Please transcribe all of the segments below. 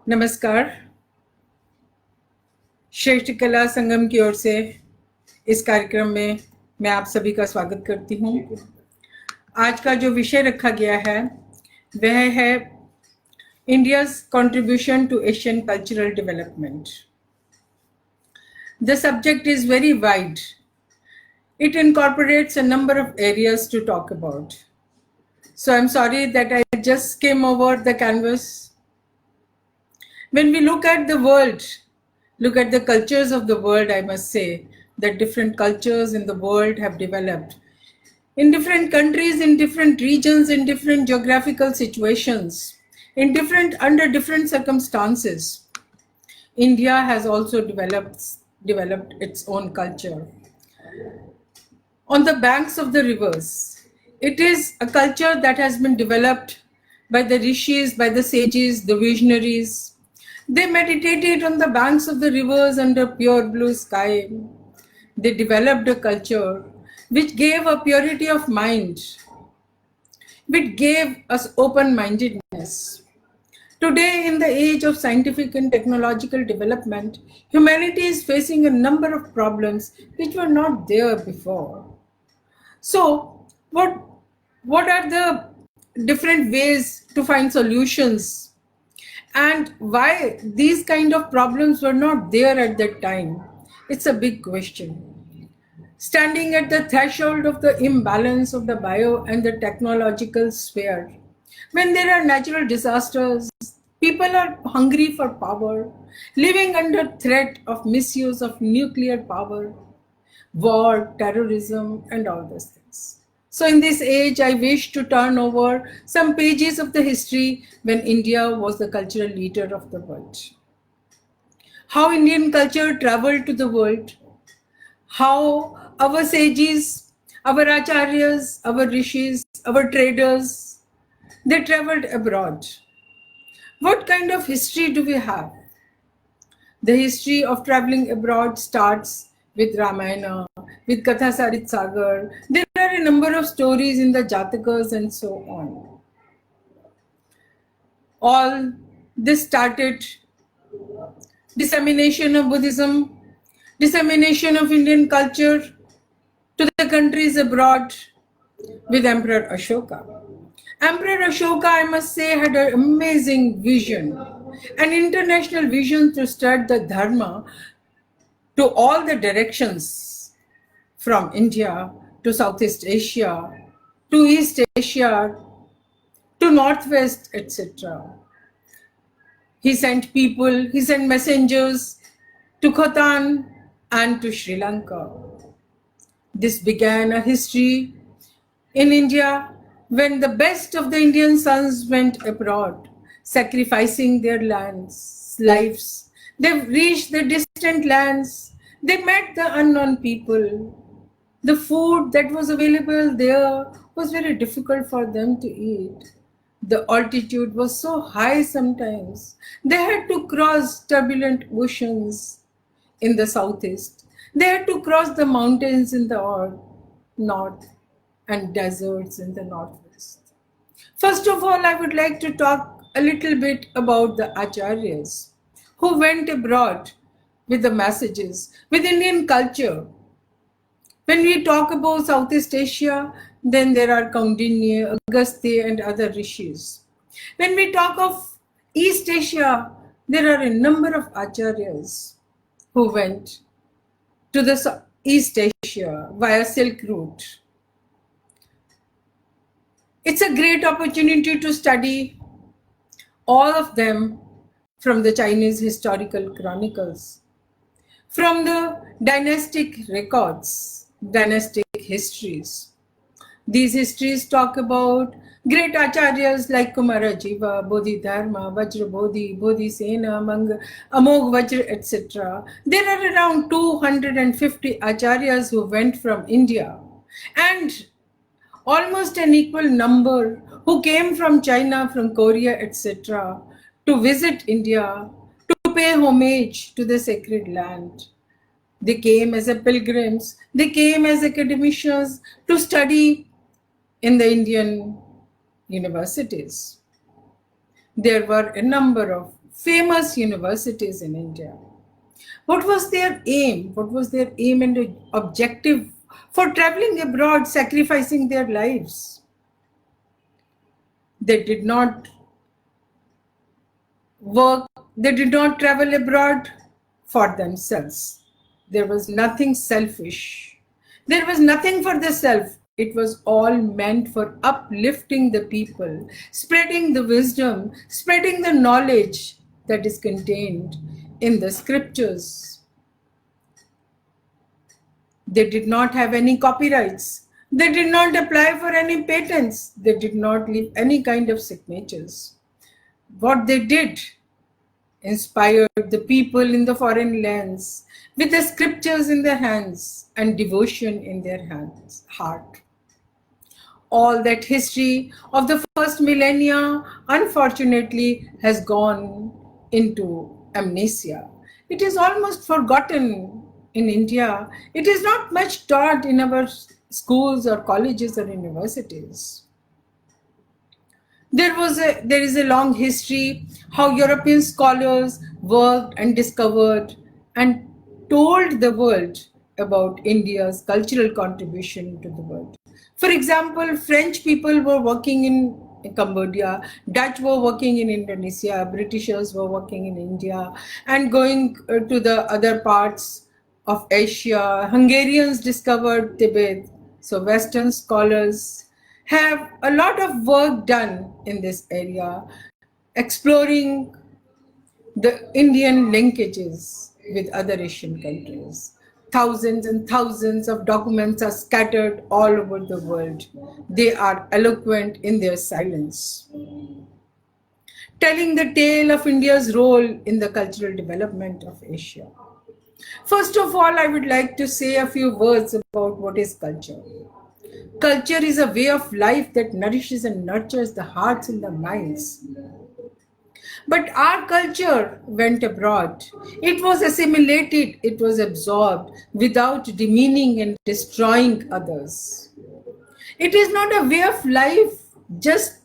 नमस्कार। श्रेष्ठ कला संगम की ओर से इस कार्यक्रम में मैं आप सभी का स्वागत करती हूँ। आज का जो विषय रखा गया है वह है India's contribution to Asian cultural development. The subject is very wide. It incorporates a number of areas to talk about. So I'm sorry that I just came over the canvas. When we look at the world, look at the cultures of the world, I must say that different cultures in the world have developed. In different countries, in different regions, in different geographical situations, under different circumstances, India has also developed its own culture. On the banks of the rivers, it is a culture that has been developed by the rishis, by the sages, the visionaries. They meditated on the banks of the rivers under pure blue sky. They developed a culture which gave a purity of mind, which gave us open-mindedness. Today, in the age of scientific and technological development, humanity is facing a number of problems which were not there before. So, what are the different ways to find solutions, and why these kind of problems were not there at that time? It's a big question. Standing at the threshold of the imbalance of the bio and the technological sphere, when there are natural disasters, people are hungry for power, living under threat of misuse of nuclear power, war, terrorism, and all those things. So in this age, I wish to turn over some pages of the history when India was the cultural leader of the world. How Indian culture traveled to the world, how our sages, our acharyas, our rishis, our traders, they traveled abroad. What kind of history do we have? The history of traveling abroad starts with Ramayana, with Katha Sarit Sagar. There are a number of stories in the Jatakas and so on. All this started dissemination of Buddhism, dissemination of Indian culture to the countries abroad with Emperor Ashoka. Emperor Ashoka, I must say, had an amazing vision, an international vision to spread the Dharma to all the directions, from India to Southeast Asia, to East Asia, to Northwest, etc. He sent people, he sent messengers to Khotan and to Sri Lanka. This began a history in India when the best of the Indian sons went abroad, sacrificing their lives. They reached the distant lands. They met the unknown people. The food that was available there was very difficult for them to eat. The altitude was so high sometimes. They had to cross turbulent oceans in the southeast. They had to cross the mountains in the north and deserts in the northwest. First of all, I would like to talk a little bit about the acharyas who went abroad with the messages, with Indian culture. When we talk about Southeast Asia, then there are Kaundinya, Agastya, and other rishis. When we talk of East Asia, there are a number of acharyas who went to the East Asia via Silk Route. It's a great opportunity to study all of them from the Chinese historical chronicles, from the dynastic records, dynastic histories. These histories talk about great acharyas like Kumarajiva, Bodhidharma, Vajrabodhi, Bodhisena, Amog Vajra, etc. There are around 250 acharyas who went from India, and almost an equal number who came from China, from Korea, etc., to visit India, to pay homage to the sacred land. They came as pilgrims, they came as academicians to study in the Indian universities. there were a number of famous universities in India. What was their aim? What was their aim and objective for traveling abroad, sacrificing their lives? They did not work, they did not travel abroad for themselves. There was nothing selfish. There was nothing for the self. It was all meant for uplifting the people, spreading the wisdom, spreading the knowledge that is contained in the scriptures. They did not have any copyrights. They did not apply for any patents. They did not leave any kind of signatures. What they did inspired the people in the foreign lands with the scriptures in their hands and devotion in their heart. All that history of the first millennia, unfortunately, has gone into amnesia. It is almost forgotten in India. It is not much taught in our schools or colleges or universities. There is a long history how European scholars worked and discovered and told the world about India's cultural contribution to the world. For example, French people were working in Cambodia, Dutch were working in Indonesia, Britishers were working in India, and going to the other parts of Asia. Hungarians discovered Tibet. So Western scholars have a lot of work done in this area, exploring the Indian linkages with other Asian countries. Thousands and thousands of documents are scattered all over the world. They are eloquent in their silence, telling the tale of India's role in the cultural development of Asia. First of all, I would like to say a few words about what is culture. Culture is a way of life that nourishes and nurtures the hearts and the minds. But our culture went abroad. It was assimilated, it was absorbed without demeaning and destroying others. It is not a way of life, just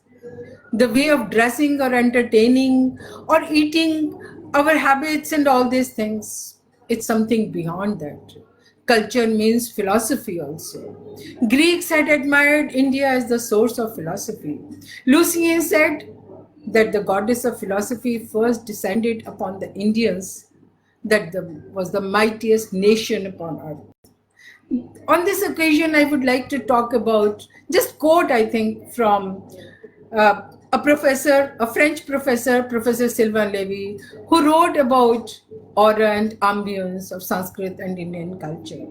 the way of dressing or entertaining or eating, our habits and all these things. It's something beyond that. Culture means philosophy also. Greeks had admired India as the source of philosophy. Lucian said that the goddess of philosophy first descended upon the Indians, that was the mightiest nation upon earth. On this occasion, I would like to talk about, just quote, I think, from a French professor, Professor Sylvain Lévy, who wrote about aura and ambience of Sanskrit and Indian culture.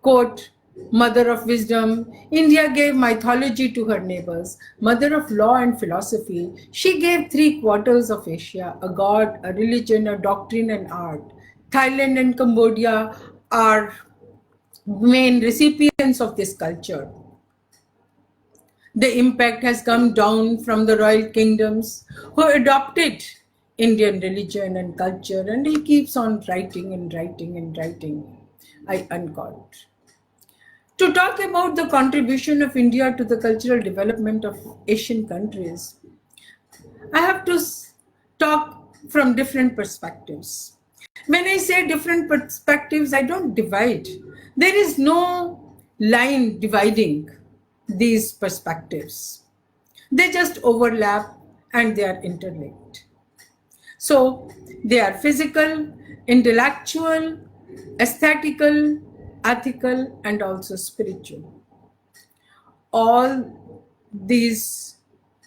Quote, "Mother of wisdom, India gave mythology to her neighbors. Mother of law and philosophy, she gave 3/4 of Asia, a god, a religion, a doctrine and art. Thailand and Cambodia are main recipients of this culture. The impact has come down from the royal kingdoms who adopted Indian religion and culture," and he keeps on writing and writing and writing. I unquote. To talk about the contribution of India to the cultural development of Asian countries, I have to talk from different perspectives. When I say different perspectives, I don't divide. There is no line dividing these perspectives. They just overlap and they are interlinked. So they are physical, intellectual, aesthetical, ethical, and also spiritual. All these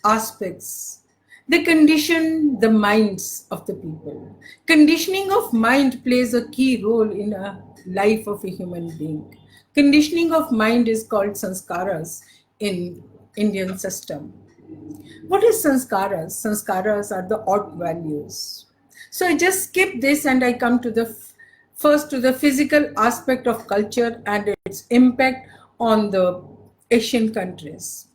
aspects, they condition the minds of the people. Conditioning of mind plays a key role in a life of a human being. Conditioning of mind is called sanskaras in Indian system. What is sanskaras? Sanskaras are the ought values. So I just skip this and I come to the first to the physical aspect of culture and its impact on the Asian countries.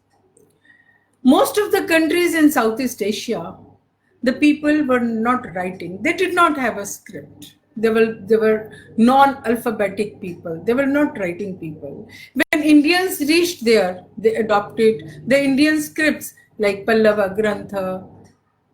Most of the countries in Southeast Asia, the people were not writing. They did not have a script. They were non-alphabetic people. They were not writing people. When Indians reached there, they adopted the Indian scripts like Pallava, Grantha,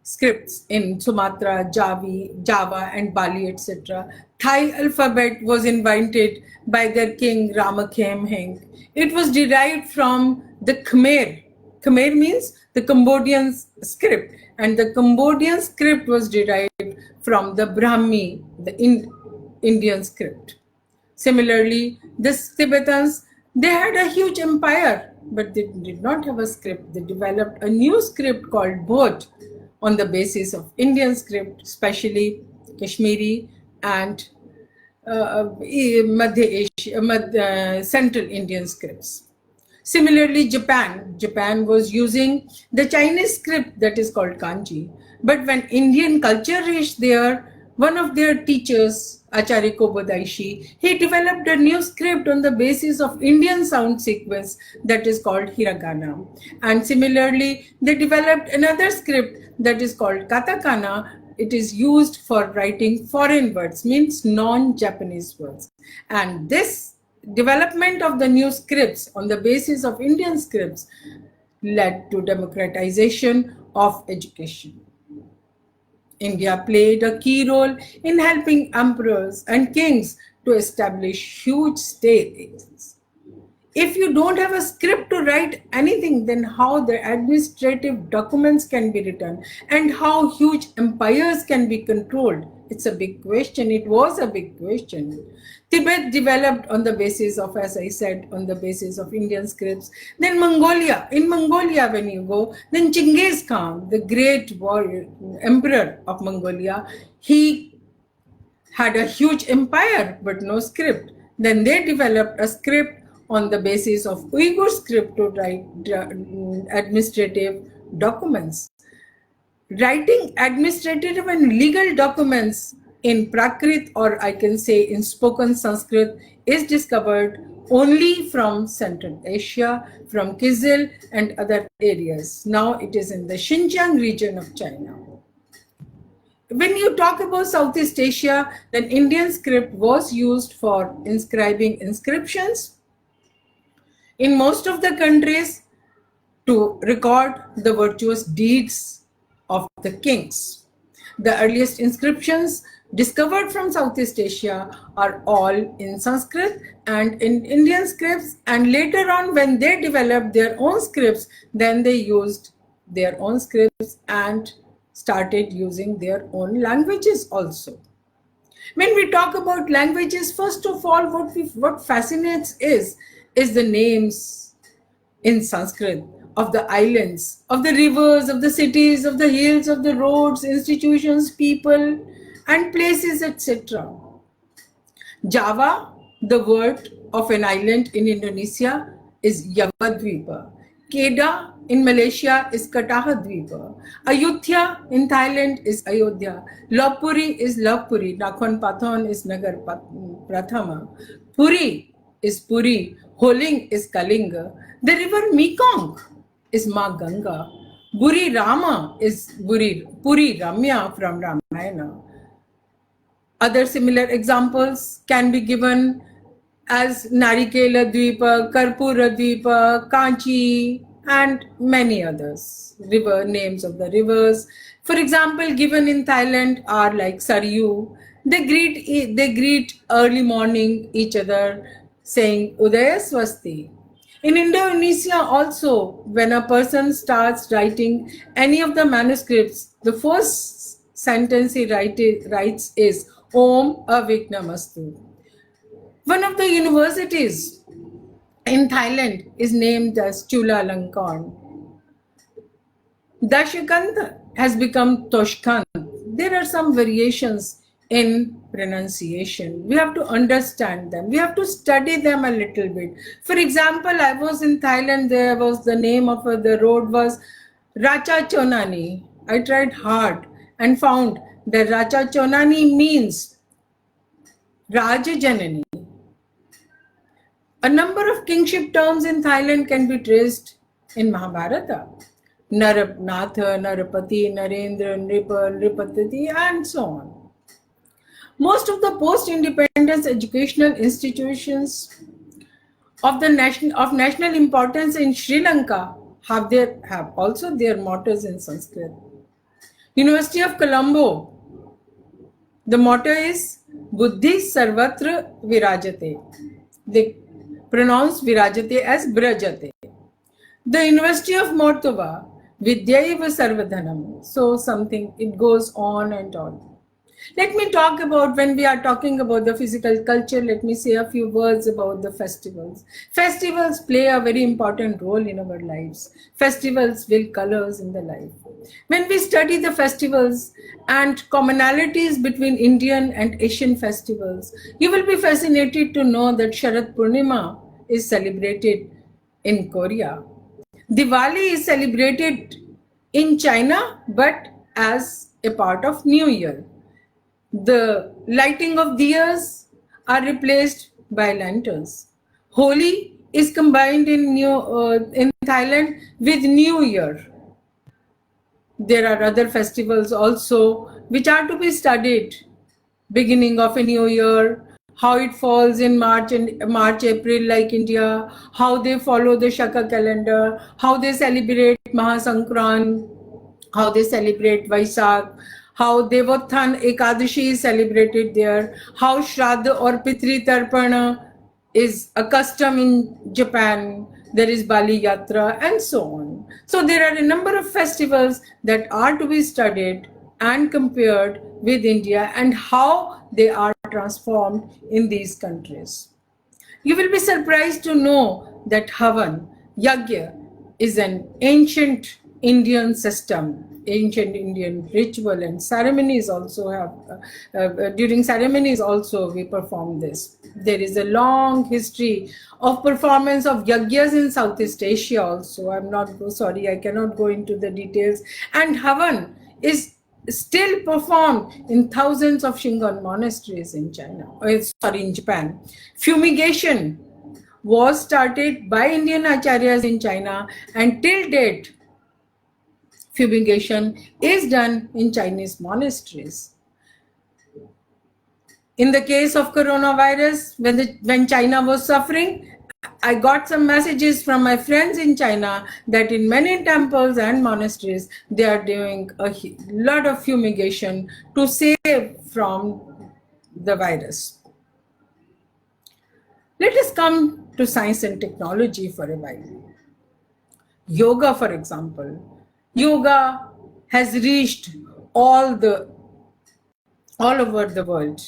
scripts in Sumatra, Java and Bali, etc. Thai alphabet was invented by their king Ramakheem. It was derived from the Khmer. Khmer means the Cambodian script, and the Cambodian script was derived from the Brahmi, the Indian script. Similarly, the Tibetans, they had a huge empire, but they did not have a script. They developed a new script called Bhoj on the basis of Indian script, especially Kashmiri and Central Indian scripts. Similarly, Japan was using the Chinese script that is called Kanji. But when Indian culture reached there, one of their teachers, Acharya Kobodaishi, he developed a new script on the basis of Indian sound sequence that is called Hiragana. And similarly, they developed another script that is called Katakana. It is used for writing foreign words, means non-Japanese words. And this development of the new scripts on the basis of Indian scripts led to democratization of education. India played a key role in helping emperors and kings to establish huge states. If you don't have a script to write anything, then how the administrative documents can be written and how huge empires can be controlled? It's a big question. It was a big question. Tibet developed on the basis of, as I said, on the basis of Indian scripts. Then Mongolia, in Mongolia when you go, then Genghis Khan, the great warrior, emperor of Mongolia, he had a huge empire but no script. Then they developed a script on the basis of Uyghur script to write administrative documents. Writing administrative and legal documents in Prakrit, or I can say in spoken Sanskrit, is discovered only from Central Asia, from Kizil and other areas. Now it is in the Xinjiang region of China. When you talk about Southeast Asia, then Indian script was used for inscribing inscriptions in most of the countries to record the virtuous deeds of the kings. The earliest inscriptions discovered from Southeast Asia are all in Sanskrit and in Indian scripts, and later on when they developed their own scripts, then they used their own scripts and started using their own languages also. When we talk about languages, first of all, what fascinates is the names in Sanskrit of the islands, of the rivers, of the cities, of the hills, of the roads, institutions, people, and places, etc. Java, the word of an island in Indonesia, is Javadvipa. Kedah in Malaysia is Katahadvipa. Ayutthaya in Thailand is Ayodhya. Lopburi is Lopburi. Nakhon Pathon is Nagar Prathama. Puri is Puri. Holing is Kalinga. The river Mekong is Ma Ganga. Buri Rama is Puri Ramya from Ramayana. Other similar examples can be given as Narikela Dvipa, Karpura Dvipa, Kanchi, and many others. River names of the rivers. For example, given in Thailand are like Saryu. They greet early morning each other saying Udaya Swasti. In Indonesia also, when a person starts writing any of the manuscripts, the first sentence he writes is Om Avignamastu. One of the universities in Thailand is named as Chulalongkorn. Dashikant has become Toshkant. There are some variations in pronunciation. We have to understand them. We have to study them a little bit. For example, I was in Thailand. There was the name of the road was Racha Chonani. I tried hard and found that Racha Chonani means Raja Janani. A number of kingship terms in Thailand can be traced in Mahabharata. Narapnatha, Narapati, Narendra, Nripa, Nripatati, and so on. Most of the post-independence educational institutions of national importance in Sri Lanka have also their mottos in Sanskrit. University of Colombo, the motto is Buddhi Sarvatra Virajate. They pronounce Virajate as Brajate. The University of Mortova, Vidyaiva Sarvadhanam. So something, it goes on and on. Let me talk about, when we are talking about the physical culture, let me say a few words about the festivals. Festivals play a very important role in our lives. Festivals will colors in the life. When we study the festivals and commonalities between Indian and Asian festivals, you will be fascinated to know that Sharad Purnima is celebrated in Korea. Diwali is celebrated in China, but as a part of New Year. The lighting of diyas are replaced by lanterns. Holi is combined in Thailand with New Year. There are other festivals also which are to be studied. Beginning of a new year, how it falls in March, April, like India, how they follow the Shaka calendar, how they celebrate Mahasankran, how they celebrate Vaisakh, how Devothan Ekadashi is celebrated there, how Shraddha or Pitri Tarpana is a custom in Japan, there is Bali Yatra, and so on. So there are a number of festivals that are to be studied and compared with India and how they are transformed in these countries. You will be surprised to know that Havan, Yagya, is an ancient Indian system, ancient Indian ritual, and ceremonies also have, during ceremonies also we perform this. There is a long history of performance of yagyas in Southeast Asia also. I cannot go into the details. And Havan is still performed in thousands of Shingon monasteries in in Japan. Fumigation was started by Indian acharyas in China, and till date, fumigation is done in Chinese monasteries. In the case of coronavirus, when China was suffering, I got some messages from my friends in China that in many temples and monasteries, they are doing a lot of fumigation to save from the virus. Let us come to science and technology for a while. Yoga, for example. Yoga has reached all over the world.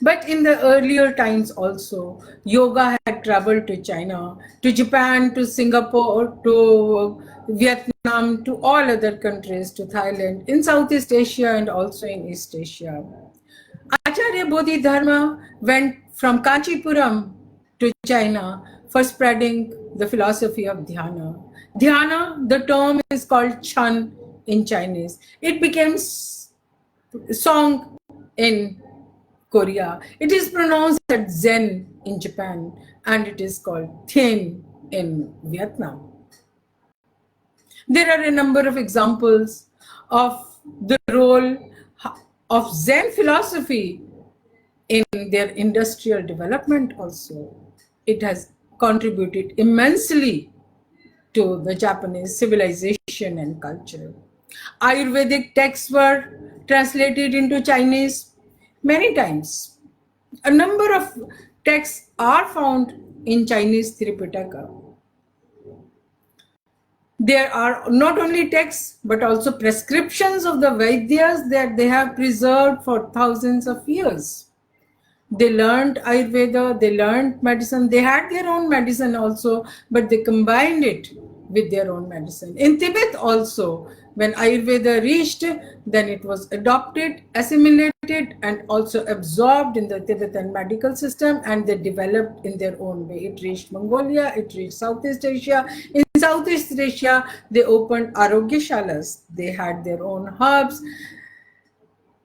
But in the earlier times also, yoga had traveled to China, to Japan, to Singapore, to Vietnam, to all other countries, to Thailand, in Southeast Asia and also in East Asia. Acharya Bodhidharma went from Kanchipuram to China for spreading the philosophy of dhyana. Dhyana, the term is called Chan in Chinese. It became song in Korea. It is pronounced as Zen in Japan, and it is called Thiền in Vietnam. There are a number of examples of the role of Zen philosophy in their industrial development also. It has contributed immensely to the Japanese civilization and culture. Ayurvedic texts were translated into Chinese many times. A number of texts are found in Chinese Tripitaka. There are not only texts but also prescriptions of the Vaidyas that they have preserved for thousands of years. They learned Ayurveda, they learned medicine, they had their own medicine also, but they combined it with their own medicine. In Tibet also, when Ayurveda reached, then it was adopted, assimilated, and also absorbed in the Tibetan medical system, and they developed in their own way. It reached Mongolia, it reached Southeast Asia. In Southeast Asia, they opened Arogyashalas. They had their own herbs.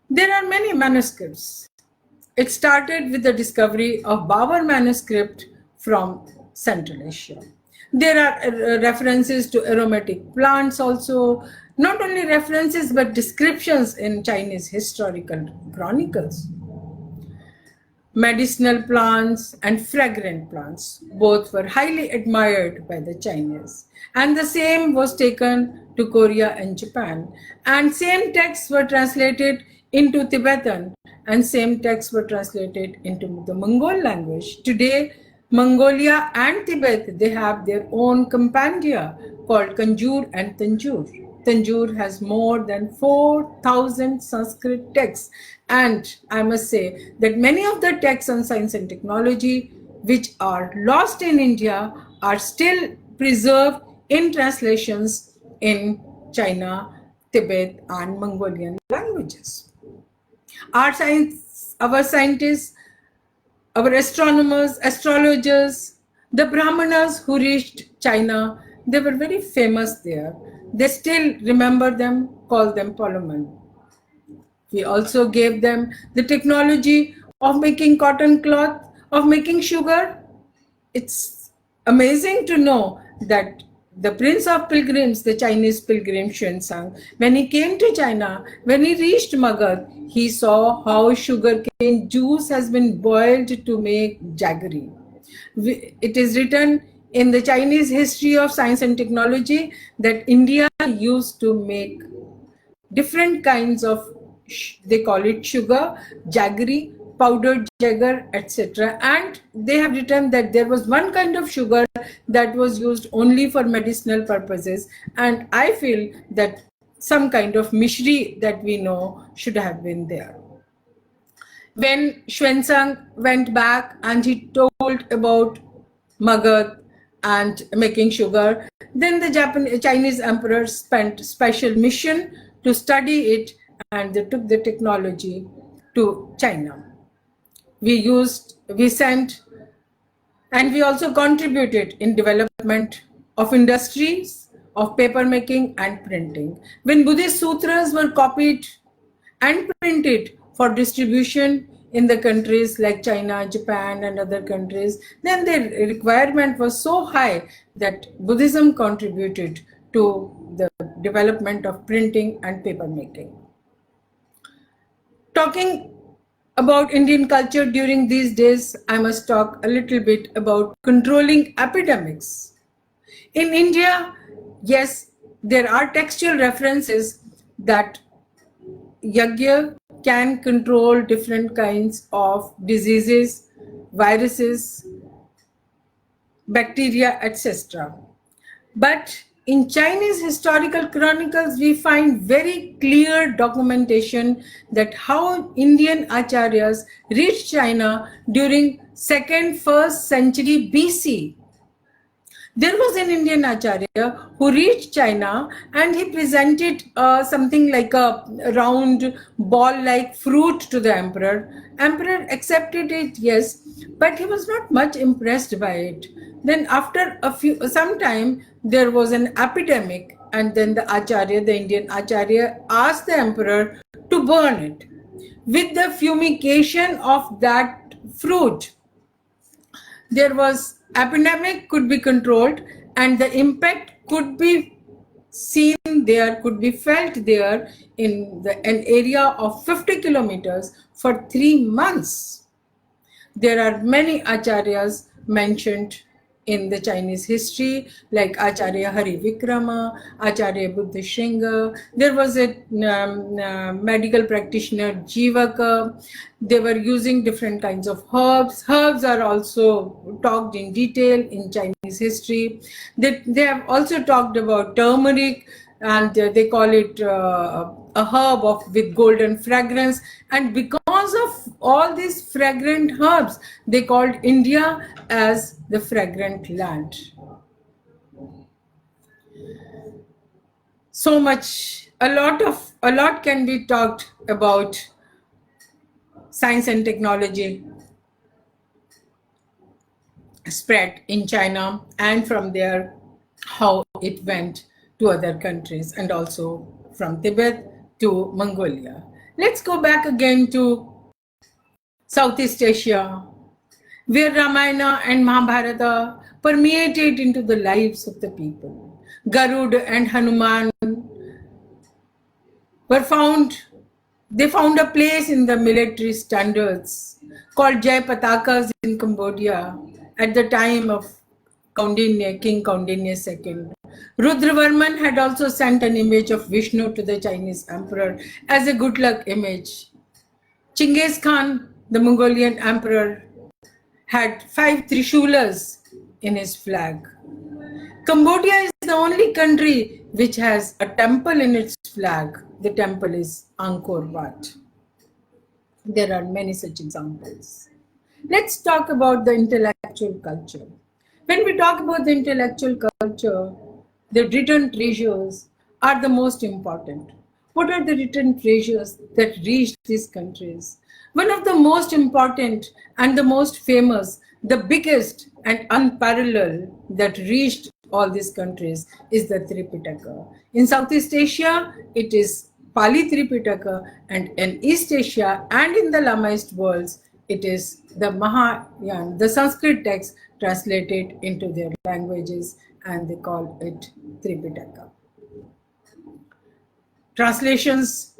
There are many manuscripts. It started with the discovery of Babur manuscript from Central Asia. There are references to aromatic plants also, not only references but descriptions in Chinese historical chronicles. medicinal plants, and fragrant plants. Both were highly admired by the Chinese. And the same was taken to Korea and Japan. And same texts were translated into Tibetan, and same texts were translated into the Mongol language. Today, Mongolia and Tibet, they have their own compendia called Kanjur and Tanjur. Tanjore has more than 4,000 Sanskrit texts. And I must say that many of the texts on science and technology which are lost in India are still preserved in translations in China, Tibet, and Mongolian languages. Our scientists, our astronomers, astrologers, the Brahmanas who reached China, they were very famous there. They still remember them, call them Palaman. We also gave them the technology of making cotton cloth, of making sugar. It's amazing to know that the Prince of Pilgrims, the Chinese pilgrim Xuanzang, when he came to China, when he reached Magad, he saw how sugarcane juice has been boiled to make jaggery. It is written in the Chinese history of science and technology that India used to make different kinds of, they call it sugar, jaggery, powdered jagger, etc. And they have written that there was one kind of sugar that was used only for medicinal purposes. And I feel that some kind of mishri that we know should have been there. When Xuanzang went back and he told about Magad and making sugar, then the Chinese emperor spent special mission to study it, and they took the technology to China. We sent, and we also contributed in development of industries, of paper making and printing. When Buddhist sutras were copied and printed for distribution in the countries like China, Japan, and other countries, then the requirement was so high that Buddhism contributed to the development of printing and paper making. Talking about Indian culture during these days, I must talk a little bit about controlling epidemics. In India, yes, there are textual references that Yajna can control different kinds of diseases, viruses, bacteria, etc. But in Chinese historical chronicles, we find very clear documentation that how Indian acharyas reached China during 1st century BC. There was an Indian acharya who reached China and he presented something like a round ball-like fruit to the emperor. Emperor accepted it, yes, but he was not much impressed by it. Then after some time, there was an epidemic, and then the acharya, the Indian acharya, asked the emperor to burn it. With the fumigation of that fruit, there was epidemic could be controlled, and the impact could be seen there, could be felt there in an area of 50 kilometers for 3 months. There are many acharyas mentioned in the Chinese history, like Acharya Hari Vikrama, Acharya Buddha Shringa. There was a medical practitioner, Jivaka. They were using different kinds of herbs. Herbs are also talked in detail in Chinese history. They have also talked about turmeric, and they call it a herb with golden fragrance. And because of all these fragrant herbs, they called India as the fragrant land. So much, a lot can be talked about science and technology spread in China, and from there how it went to other countries, and also from Tibet to Mongolia. Let's go back again to Southeast Asia, where Ramayana and Mahabharata permeated into the lives of the people. Garud and Hanuman were found They found a place in the military standards called Jai Patakas in Cambodia at the time of King Kaundinya II. Rudravarman had also sent an image of Vishnu to the Chinese emperor as a good luck image. Chinggis Khan, the Mongolian emperor, had 5 Trishulas in his flag. Cambodia is the only country which has a temple in its flag. The temple is Angkor Wat. There are many such examples. Let's talk about the intellectual culture. When we talk about the intellectual culture, the written treasures are the most important. What are the written treasures that reached these countries? One of the most important and the most famous, the biggest and unparalleled that reached all these countries is the Tripitaka. In Southeast Asia, it is Pali Tripitaka, and in East Asia and in the Lamaist worlds, it is the Mahayana, the Sanskrit text translated into their languages, and they call it Tripitaka. Translations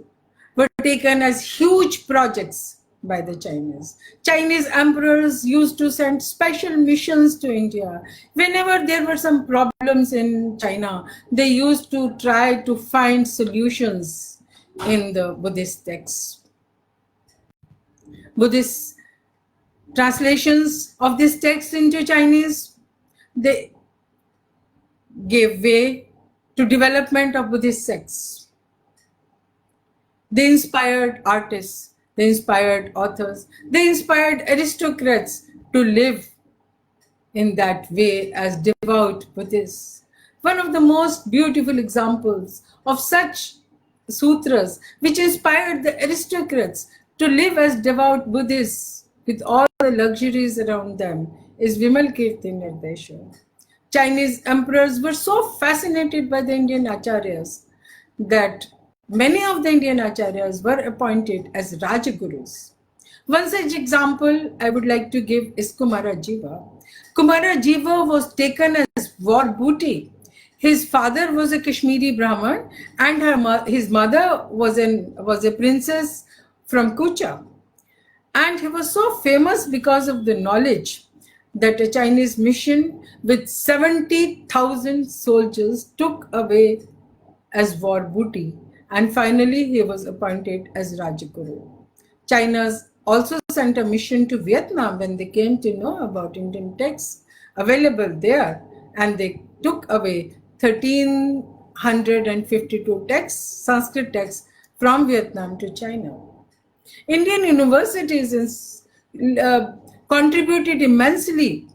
were taken as huge projects by the Chinese. Chinese emperors used to send special missions to India. Whenever there were some problems in China, they used to try to find solutions in the Buddhist texts. Buddhist translations of this text into Chinese, they gave way to development of Buddhist sects. They inspired artists, they inspired authors, they inspired aristocrats to live in that way as devout Buddhists. One of the most beautiful examples of such sutras which inspired the aristocrats to live as devout Buddhists with all the luxuries around them is Vimalkirti Nirdesha. Chinese emperors were so fascinated by the Indian acharyas that many of the Indian acharyas were appointed as Rajagurus. One such example I would like to give is Kumara Jiva. Kumara Jiva was taken as war booty. His father was a Kashmiri Brahmin and his mother was a princess from Kucha. And he was so famous because of the knowledge that a Chinese mission with 70,000 soldiers took away as war booty. And finally, he was appointed as Rajaguru. China's also sent a mission to Vietnam when they came to know about Indian texts available there, and they took away 1,352 texts, Sanskrit texts, from Vietnam to China. Indian universities contributed immensely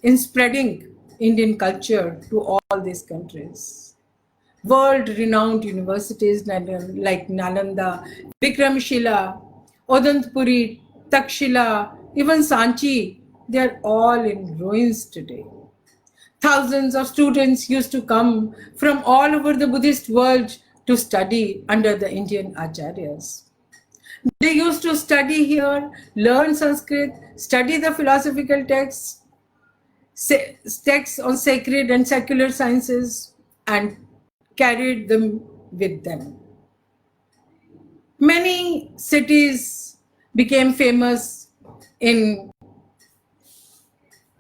in spreading Indian culture to all these countries. World-renowned universities like Nalanda, Vikramshila, Odantpuri, Takshila, even Sanchi, they are all in ruins today. Thousands of students used to come from all over the Buddhist world to study under the Indian acharyas. They used to study here, learn Sanskrit, study the philosophical texts, texts on sacred and secular sciences, and carried them with them. Many cities became famous in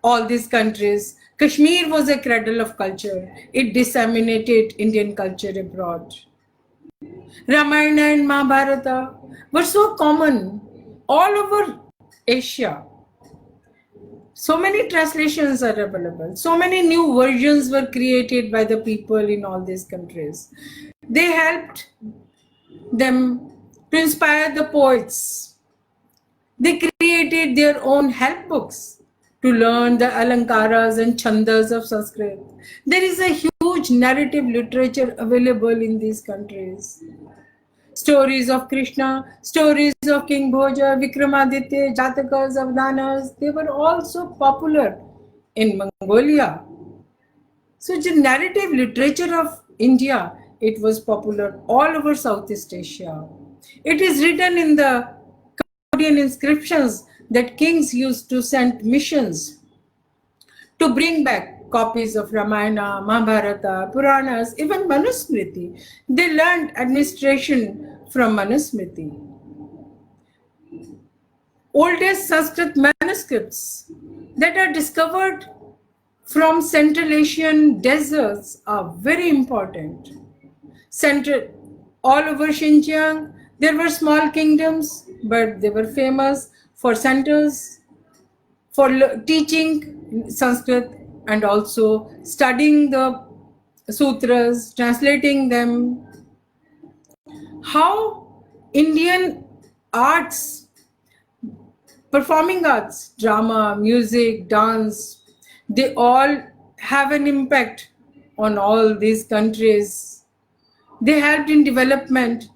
all these countries. Kashmir was a cradle of culture. It disseminated Indian culture abroad. Ramayana and Mahabharata were so common all over Asia. So many translations are available. So many new versions were created by the people in all these countries. They helped them to inspire the poets. They created their own help books to learn the alankaras and chandas of Sanskrit. There is a huge narrative literature available in these countries. Stories of Krishna, stories of King Bhoja, Vikramaditya, Jatakas, Avadanas, they were also popular in Mongolia. So the narrative literature of India, it was popular all over Southeast Asia. It is written in the Cambodian inscriptions that kings used to send missions to bring back copies of Ramayana, Mahabharata, Puranas, even Manusmriti. They learned administration from Manusmriti. oldest Sanskrit manuscripts that are discovered from Central Asian deserts are very important. All over Xinjiang, there were small kingdoms, but they were famous for centers for teaching Sanskrit and also studying the sutras, translating them. How Indian arts, performing arts, drama, music, dance, they all have an impact on all these countries. They helped in development.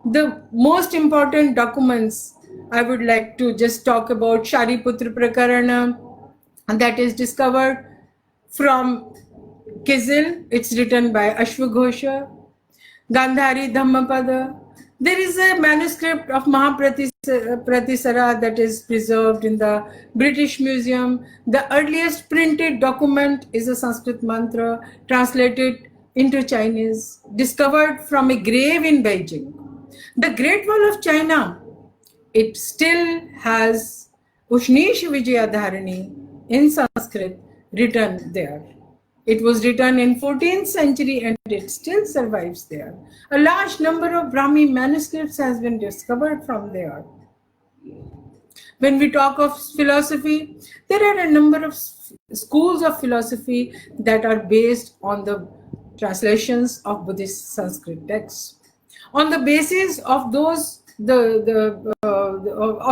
The most important documents, I would like to just talk about Shariputra Prakarana, and that is discovered from Kizil. It's written by Ashwaghosha. Gandhari Dhammapada. There is a manuscript of Mahapratisara that is preserved in the British Museum. The earliest printed document is a Sanskrit mantra translated into Chinese, discovered from a grave in Beijing. The Great Wall of China, it still has Ushnish Vijayadharani in Sanskrit written there. It was written in 14th century and it still survives there. A large number of Brahmi manuscripts has been discovered from there. When we talk of philosophy, there are a number of schools of philosophy that are based on the translations of Buddhist Sanskrit texts. On the basis of those, of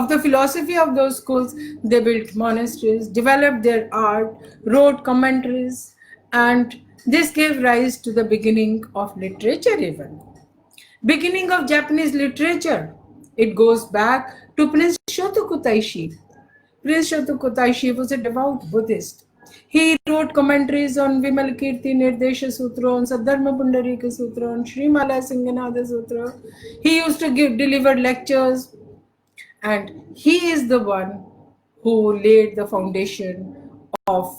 the philosophy of those schools, they built monasteries, developed their art, wrote commentaries, and this gave rise to the beginning of literature even. Beginning of Japanese literature, it goes back to Prince Shotoku Taishi. Prince Shotoku Taishi was a devout Buddhist. He wrote commentaries on Vimalkirti Nirdesha Sutra, on Saddharma Pundarika Sutra, on Srimala Singanada Sutra. He used to deliver lectures, and he is the one who laid the foundation of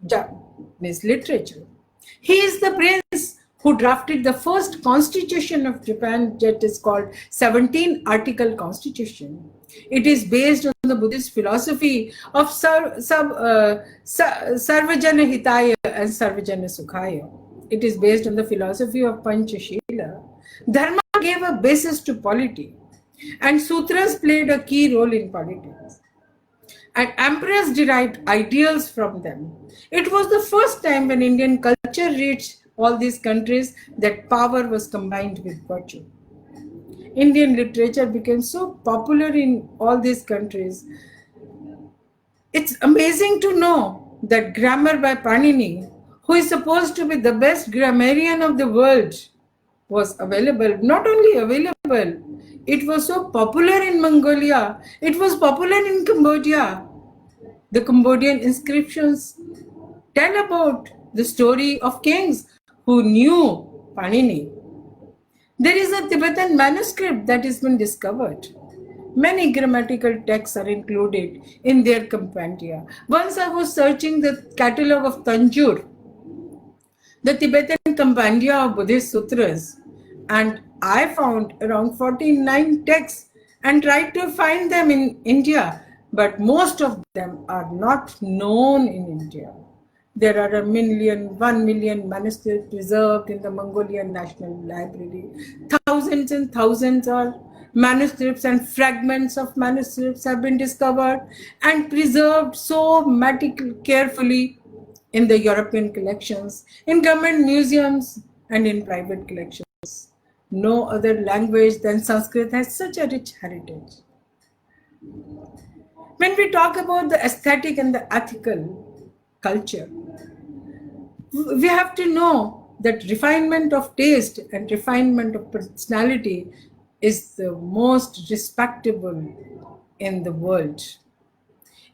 Japanese literature. He is the prince who drafted the first constitution of Japan that is called 17 Article Constitution. It is based on the Buddhist philosophy of Sarvajana Hitaya and Sarvajana Sukhaya. It is based on the philosophy of Panchashila. Dharma gave a basis to polity, and sutras played a key role in politics. And emperors derived ideals from them. It was the first time when Indian culture reached all these countries that power was combined with virtue. Indian literature became so popular in all these countries. It's amazing to know that grammar by Panini, who is supposed to be the best grammarian of the world, was available. Not only available, it was so popular in Mongolia. It was popular in Cambodia. The Cambodian inscriptions tell about the story of kings who knew Panini. There is a Tibetan manuscript that has been discovered. Many grammatical texts are included in their compendia. Once I was searching the catalogue of Tanjore, the Tibetan compendia of Buddhist sutras, and I found around 49 texts and tried to find them in India, but most of them are not known in India. There are 1 million manuscripts preserved in the Mongolian National Library. Thousands and thousands of manuscripts and fragments of manuscripts have been discovered and preserved so carefully in the European collections, in government museums, and in private collections. No other language than Sanskrit has such a rich heritage. When we talk about the aesthetic and the ethical culture, we have to know that refinement of taste and refinement of personality is the most respectable in the world.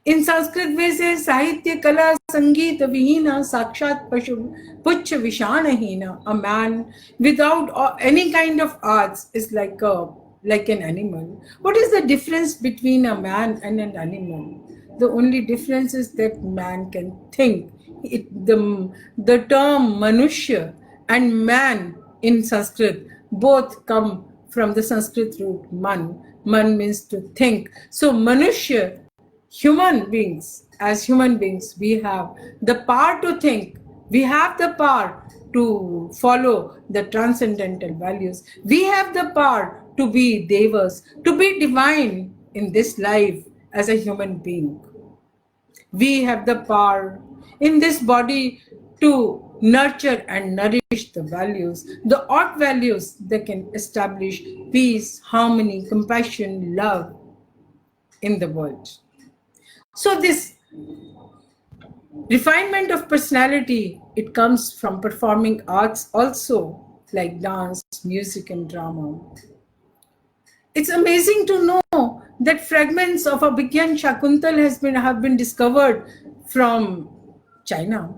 In Sanskrit we say Sahitya Kala Sangeeta Vihina Sakshat Puchha Vishanahina. A man without any kind of arts is like an animal. What is the difference between a man and an animal? The only difference is that man can think. The term Manushya and man in Sanskrit both come from the Sanskrit root man. Man means to think. So Manushya, human beings, as human beings, we have the power to think. We have the power to follow the transcendental values. We have the power to be devas, to be divine in this life as a human being. We have the power in this body to nurture and nourish the values, the odd values that can establish peace, harmony, compassion, love in the world. So this refinement of personality, it comes from performing arts also, like dance, music, and drama. It's amazing to know that fragments of Abhigyan Shakuntal have been discovered from China.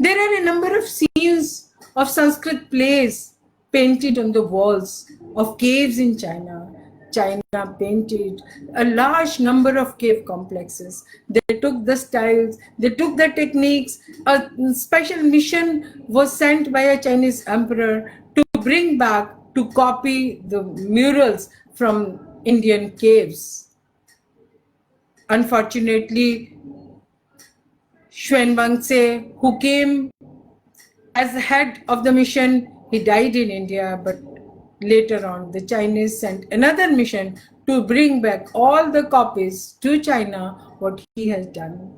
There are a number of scenes of Sanskrit plays painted on the walls of caves in China. China painted a large number of cave complexes. They took the styles, they took the techniques. A special mission was sent by a Chinese emperor to bring back, to copy the murals from Indian caves. Unfortunately, Xuan Wangse, who came as the head of the mission, he died in India, but later on the Chinese sent another mission to bring back all the copies to China, what he has done.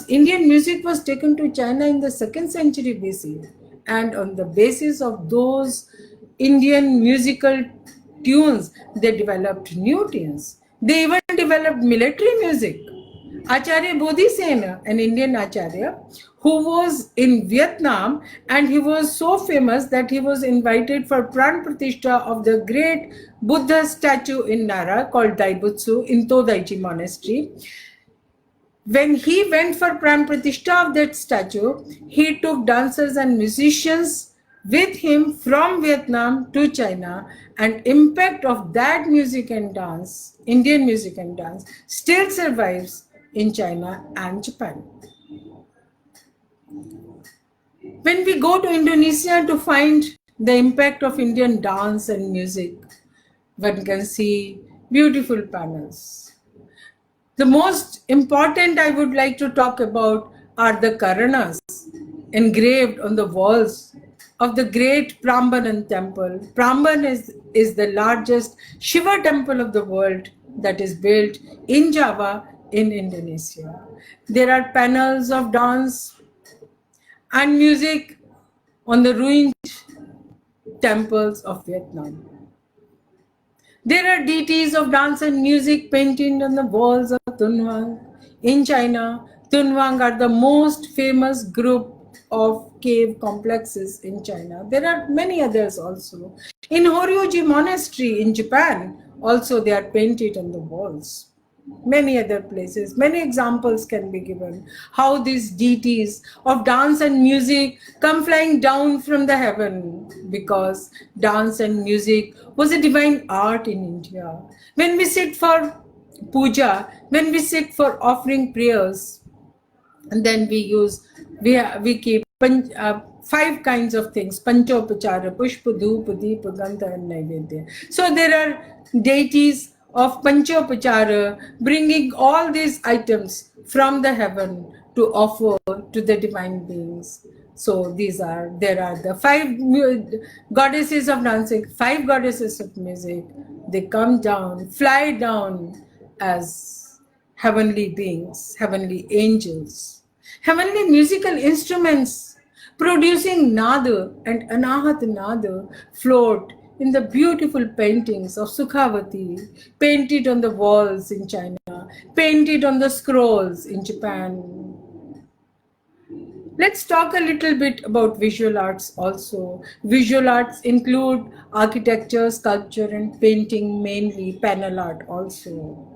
Indian music was taken to China in the 2nd century BC, and on the basis of those Indian musical tunes, they developed new tunes. They even developed military music. Acharya Bodhisena, an Indian Acharya, who was in Vietnam, and he was so famous that he was invited for Pran Pratishtha of the great Buddha statue in Nara called Daibutsu in Todaichi Monastery. When he went for Pran Pratishtha of that statue, he took dancers and musicians with him from Vietnam to China, and impact of that music and dance, Indian music and dance, still survives in China and Japan. When we go to Indonesia to find the impact of Indian dance and music, one can see beautiful panels. The most important I would like to talk about are the Karanas engraved on the walls of the great Prambanan temple. Pramban is the largest Shiva temple of the world that is built in Java in Indonesia. There are panels of dance and music on the ruined temples of Vietnam. There are deities of dance and music painted on the walls of Tunhuang. In China, Tunhuang are the most famous group of cave complexes in China. There are many others also. In Horyoji Monastery in Japan, also they are painted on the walls. Many other places, many examples can be given how these deities of dance and music come flying down from the heaven, because dance and music was a divine art in India. When we sit for puja, when we sit for offering prayers, and then we keep 5 kinds of things: Panchopachara, Pushpa, Dhupa, Deepa, Gandha, and Naivedya. So there are deities of Panchopachara bringing all these items from the heaven to offer to the divine beings. So there are the 5 goddesses of dancing, 5 goddesses of music. They come down, fly down as heavenly beings, heavenly angels, heavenly musical instruments producing nada and anahat nada float in the beautiful paintings of Sukhavati, painted on the walls in China, painted on the scrolls in Japan. Let's talk a little bit about visual arts also. Visual arts include architecture, sculpture, and painting, mainly panel art also.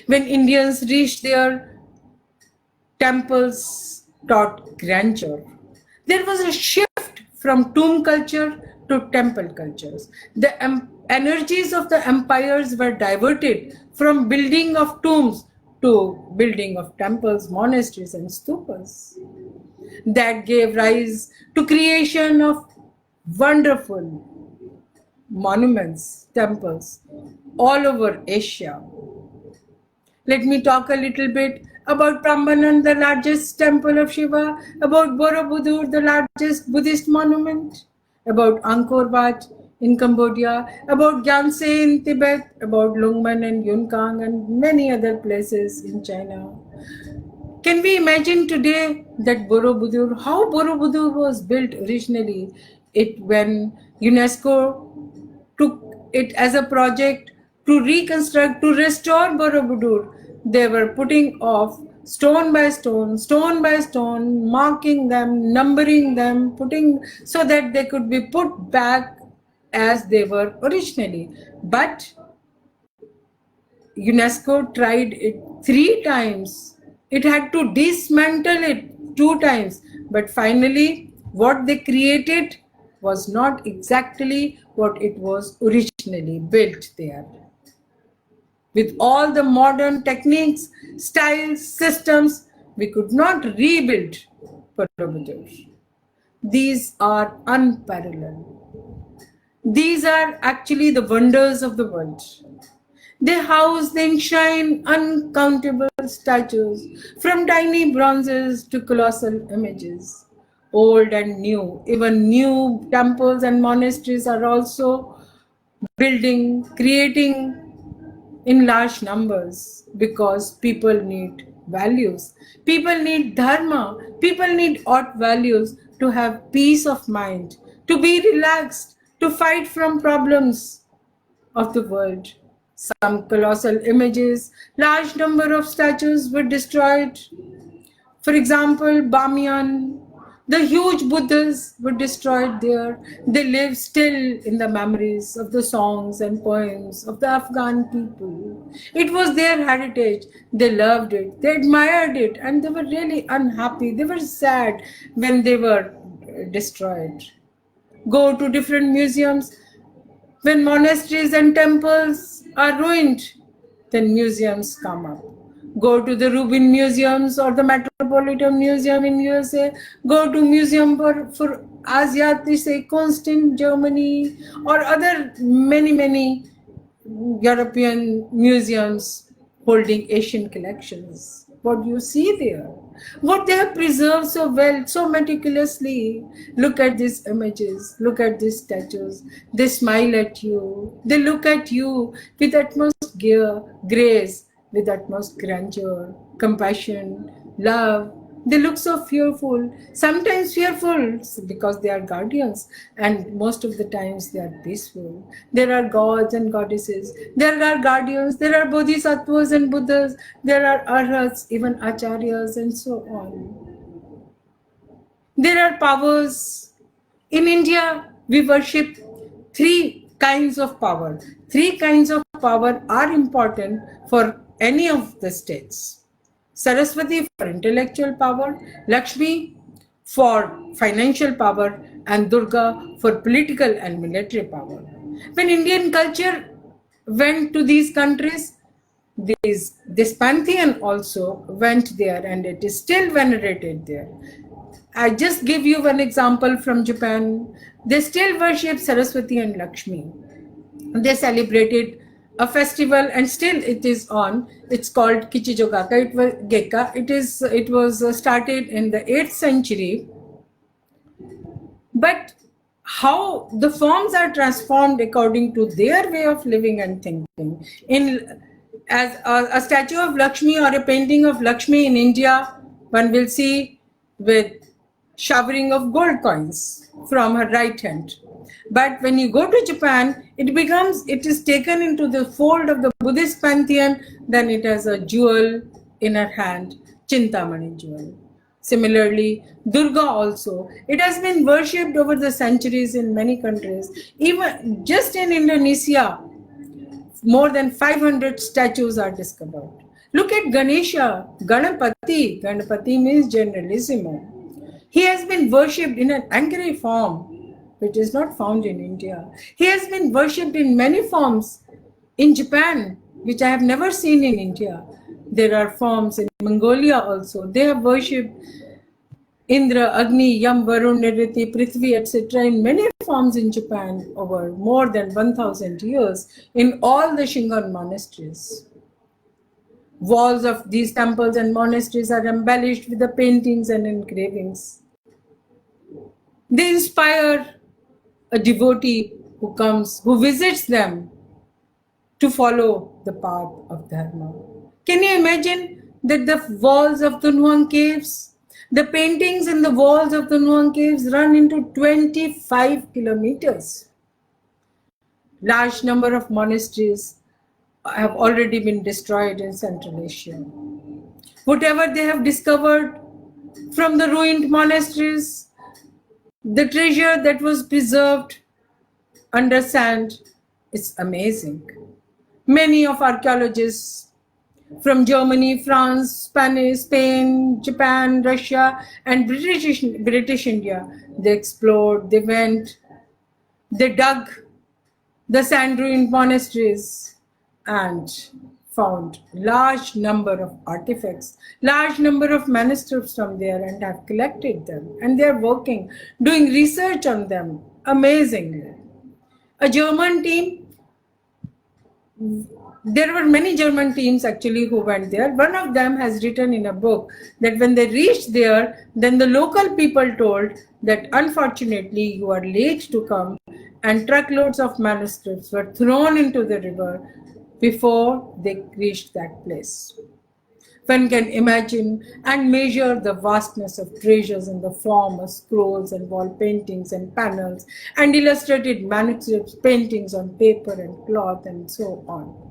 When Indians reached their temples taught grandeur, there was a shift from tomb culture to temple cultures. The energies of the empires were diverted from building of tombs to building of temples, monasteries, and stupas. That gave rise to creation of wonderful monuments, temples all over Asia. Let me talk a little bit about Prambanan, the largest temple of Shiva, about Borobudur, the largest Buddhist monument, about Angkor Wat in Cambodia, about Gyanse in Tibet, about Lungmen and Yunkang and many other places in China. Can we imagine today that Borobudur, how Borobudur was built originally? When UNESCO took it as a project to reconstruct, to restore Borobudur, they were putting off stone by stone, marking them, numbering them, putting so that they could be put back as they were originally. But UNESCO tried it 3 times. It had to dismantle it 2 times. But finally, what they created was not exactly what it was originally built there. With all the modern techniques, styles, systems, we could not rebuild Borobudur. These are unparalleled. These are actually the wonders of the world. They house, they enshrine uncountable statues, from tiny bronzes to colossal images, old and new. Even new temples and monasteries are also building, creating in large numbers because people need values. People need dharma. People need art values to have peace of mind, to be relaxed, to fight from problems of the world. Some colossal images, large number of statues were destroyed. For example, Bamiyan, the huge Buddhas were destroyed there. They live still in the memories of the songs and poems of the Afghan people. It was their heritage. They loved it, they admired it, and they were really unhappy. They were sad when they were destroyed. Go to different museums. When monasteries and temples are ruined, then museums come up. Go to the Rubin Museums or the Metropolitan Museum in USA. Go to Museum for Asiatische Kunst in Germany or other many European museums holding Asian collections. What do you see there? What they have preserved so well, so meticulously. Look at these images, look at these statues. They smile at you, they look at you with utmost grace, with utmost grandeur, compassion, love. They look so fearful, sometimes fearful because they are guardians, and most of the times they are peaceful. There are gods and goddesses, there are guardians, there are bodhisattvas and buddhas, there are arhats, even acharyas, and so on. There are powers. In India, we worship 3 kinds of power. 3 kinds of power are important for any of the states. Saraswati for intellectual power, Lakshmi for financial power, and Durga for political and military power. When Indian culture went to these countries, this pantheon also went there, and it is still venerated there. I just give you one example from Japan. They still worship Saraswati and Lakshmi. They celebrated a festival, and still it is on. It's called Kichijogaka. It was started in the 8th century. But how the forms are transformed according to their way of living and thinking. As a statue of Lakshmi or a painting of Lakshmi in India, one will see with showering of gold coins from her right hand. But when you go to Japan, it is taken into the fold of the Buddhist pantheon, then it has a jewel in her hand, Chintamani jewel. Similarly, Durga also, it has been worshipped over the centuries in many countries. Even just in Indonesia, more than 500 statues are discovered. Look at Ganesha, Ganapati. Ganapati means generalissimo. He has been worshipped in an angry form, which is not found in India. He has been worshipped in many forms in Japan, which I have never seen in India. There are forms in Mongolia also. They have worshipped Indra, Agni, Yam, Varun, Niriti, Prithvi, etc. in many forms in Japan over more than 1000 years in all the Shingon monasteries. Walls of these temples and monasteries are embellished with the paintings and engravings. They inspire a devotee who comes, who visits them to follow the path of Dharma. Can you imagine that the walls of the Nuang caves, the paintings in the walls of the Nuang caves run into 25 kilometers. Large number of monasteries have already been destroyed in Central Asia. Whatever they have discovered from the ruined monasteries, the treasure that was preserved under sand is amazing. Many of archaeologists from Germany, France, Spanish, Spain, Japan, Russia, and British India, they explored, they went, they dug the sand-ruined monasteries and found large number of artifacts, large number of manuscripts from there, and have collected them. And they are working, doing research on them amazingly. A German team, there were many German teams actually who went there. One of them has written in a book that when they reached there, then the local people told that unfortunately you are late to come, and truckloads of manuscripts were thrown into the river before they reached that place. One can imagine and measure the vastness of treasures in the form of scrolls and wall paintings and panels and illustrated manuscripts, paintings on paper and cloth and so on.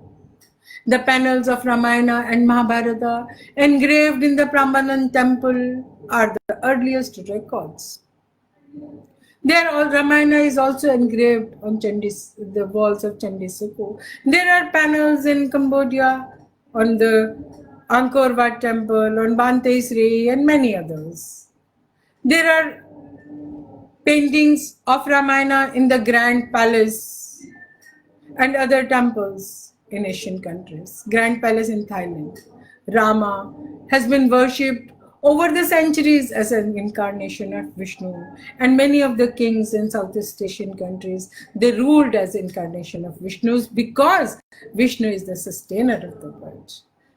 The panels of Ramayana and Mahabharata engraved in the Prambanan temple are the earliest records. There, Ramayana is also engraved on the walls of Chandisako. There are panels in Cambodia on the Angkor Wat temple, on Bante Sri, and many others. There are paintings of Ramayana in the Grand Palace and other temples in Asian countries. Grand Palace in Thailand. Rama has been worshipped over the centuries as an incarnation of Vishnu, and many of the kings in Southeast Asian countries, they ruled as incarnation of Vishnus because Vishnu is the sustainer of the world.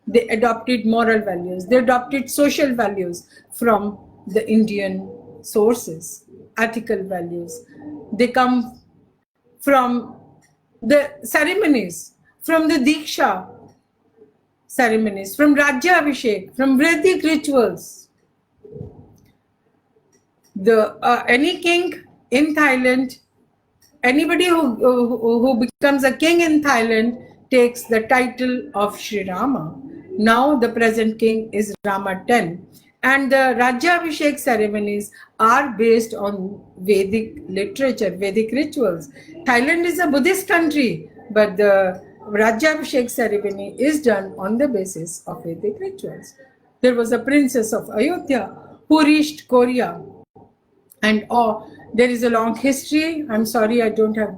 They adopted moral values, they adopted social values from the Indian sources, ethical values. They come from the ceremonies, from the Diksha ceremonies, from Rajya Abhishek, from Vedic rituals. Any king in Thailand, anybody who becomes a king in Thailand takes the title of Sri Rama. Now the present king is Rama X, and the Rajya Abhishek ceremonies are based on Vedic literature, Vedic rituals. Thailand is a Buddhist country, but the Rajya Abhishek ceremony is done on the basis of Vedic rituals. There was a princess of Ayodhya who reached Korea, and there is a long history. I'm sorry, I don't have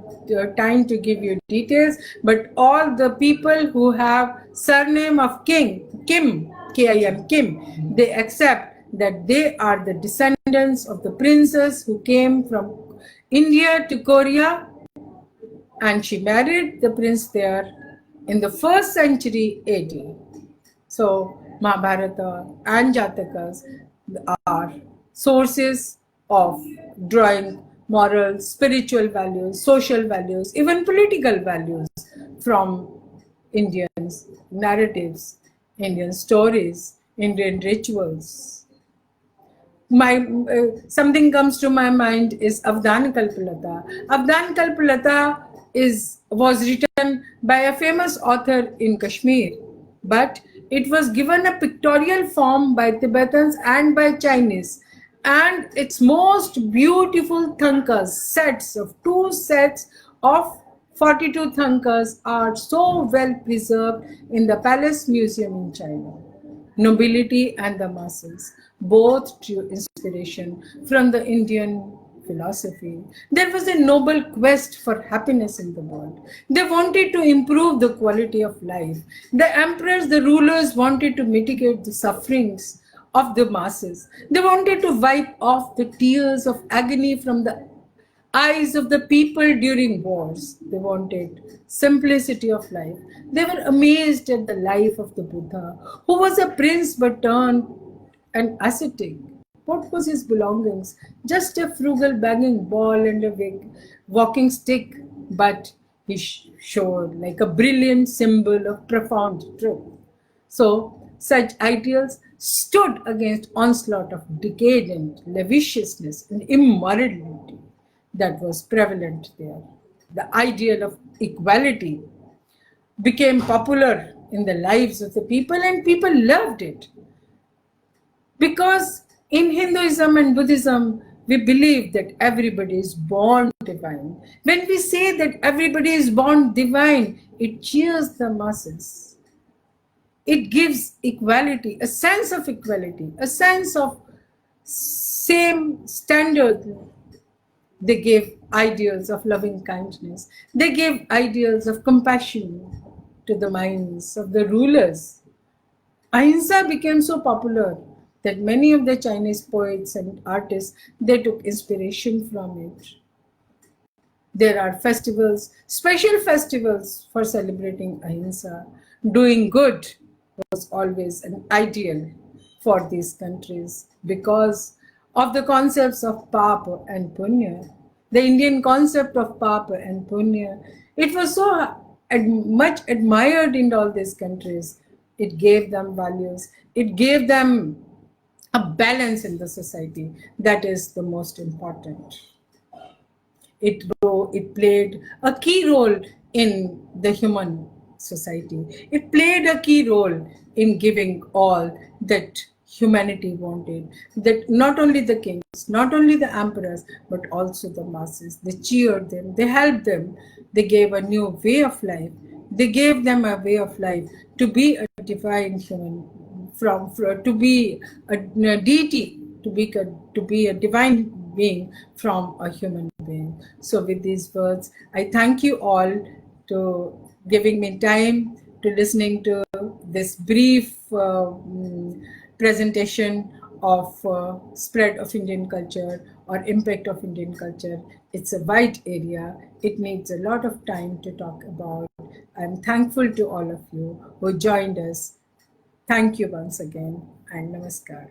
time to give you details, but all the people who have surname of Kim, K-I-M, Kim, they accept that they are the descendants of the princess who came from India to Korea, and she married the prince there in the 1st century AD. So Mahabharata and Jatakas are sources of drawing moral, spiritual values, social values, even political values from Indian narratives, Indian stories, Indian rituals. Something comes to my mind is Avdan Kalpalata. Avdan Kalpalata was written by a famous author in Kashmir, but it was given a pictorial form by Tibetans and by Chinese. And its most beautiful thankas, two sets of 42 thankas are so well preserved in the Palace Museum in China. Nobility and the masses, both drew inspiration from the Indian philosophy. There was a noble quest for happiness in the world. They wanted to improve the quality of life. The emperors, the rulers wanted to mitigate the sufferings of the masses. They wanted to wipe off the tears of agony from the eyes of the people during wars. They wanted simplicity of life. They were amazed at the life of the Buddha, who was a prince but turned an ascetic. What was his belongings? Just a frugal banging ball and a walking stick, but he showed like a brilliant symbol of profound truth. So, such ideals stood against onslaught of decadent lasciviousness and immorality that was prevalent there. The ideal of equality became popular in the lives of the people, and people loved it. Because in Hinduism and Buddhism, we believe that everybody is born divine. When we say that everybody is born divine, it cheers the masses. It gives equality, a sense of equality, a sense of same standard. They gave ideals of loving kindness. They gave ideals of compassion to the minds of the rulers. Ahimsa became so popular that many of the Chinese poets and artists, they took inspiration from it. There are festivals, special festivals for celebrating Ahimsa. Doing good was always an ideal for these countries because of the concepts of Papa and Punya. The Indian concept of Papa and Punya, it was so much admired in all these countries. It gave them values. It gave them a balance in the society. That is the most important. It played a key role in the human society. It played a key role in giving all that humanity wanted. That not only the kings, not only the emperors, but also the masses. They cheered them, they helped them, they gave a new way of life. They gave them a way of life to be a divine human, to be a deity, to be a divine being from a human being. So with these words, I thank you all to giving me time to listening to this brief presentation of spread of Indian culture or impact of Indian culture. It's a wide area. It needs a lot of time to talk about. I'm thankful to all of you who joined us. Thank you once again and namaskar.